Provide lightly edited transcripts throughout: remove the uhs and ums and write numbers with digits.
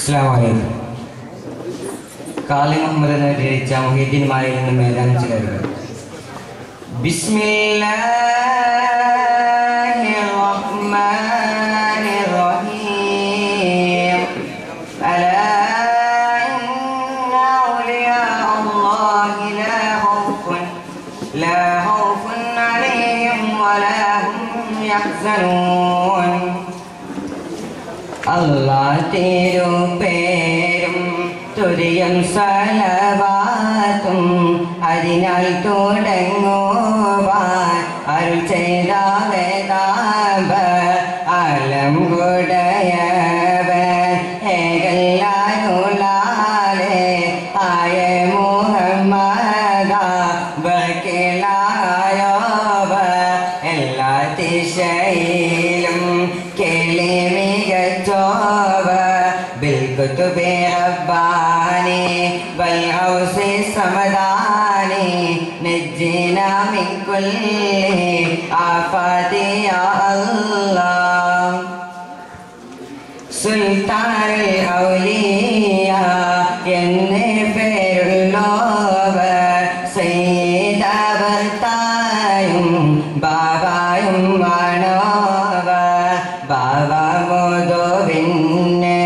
അസ്സലാമു അലൈക്കും. കാളി മുഹമ്മദ് എന്ന് രചിച്ച മുഹീദ്ദീൻമാരിൽ നിന്നും ഏതാനും ചിലരുകൾ. ബിസ്മില്ലാഹിർ റഹ്മാനിർ റഹീം. അലാ ഇന്ന ഔലിയാ അല്ലാഹി ലാ ഖൗഫുൻ അലൈഹിം വലാ ഹും യഹ്സനൂൻ. അല്ലാഹ് തിരുപേരും തുരിയും സ്വലവാത്തും അതിനാൽ തുടങ്ങുവാൻ അരുൾ ചെയ്ത വേദാബ അലം ഗുഡയവൻ ഏകല്ലാനുലാലെ ആയ മുഹമ്മദ ബക്കിലായോവ എല്ലാ ദിശയിലും കേളി മികച്ചോവ ബിൽകുതുബി റബ്ബാനി ബൽഔസി സമദാനി നജ്ജിനാ മിൻ കുല്ലി ആഫാതി യാ അല്ലാഹ്. സുൽത്താനുൽ ഔലിയ എന്ന് പേരുള്ളവർ സയ്യിദവർ തായും ബാബായും വാണോവർ. ബാബ മോദോവിന്നെ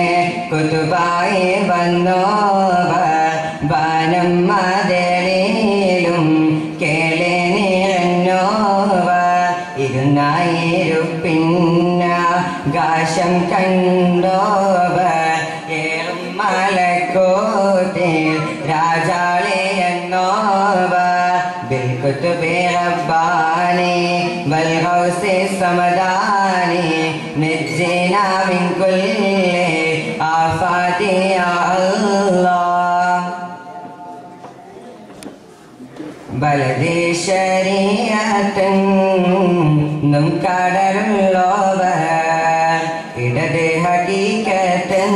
കുതുബായി വന്നോവർ. വനം മദലിലും കേളി നിറഞ്ഞോവർ. ഇരുന്നായിരുപ്പിന്ന ആകാശം കണ്ടോവർ. ഏറും മലക്കോട്ടിൽ രാജാളി എന്നോവർ. ബിൽകുതുബി റബ്ബാനി വൽഗൗസി സമദാനി നജ്ജിനാ മിൻ കുല്ലി ആഫാതി യാ അല്ലാഹ്. ബലദി ശരീഅത്തും കടലുള്ളവർ. ഇടത് ഹഖീഖത്തും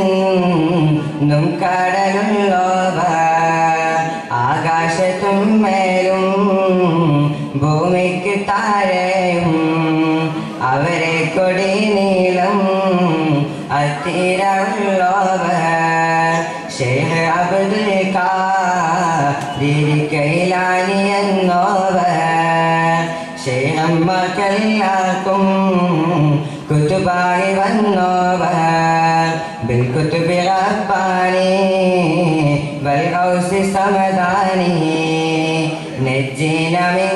കടലുള്ളവർ. ആകാശത്തും മേലും ഭൂമിക്ക് താഴെയും അവരെ കൊടി നീളം അത്തിരവുള്ളവർ. ശൈഖ് അബ്ദുൽ ഖാദിർ കൈലാനി എന്നോവർ. ശൈഖന്മാർക്കെല്ലാവർക്കും കുതുബായി വന്നോവർ. ബിൽകുതുബി റബ്ബാനി വൽഗൗസി സമദാനി നജ്ജിനാ മിൻ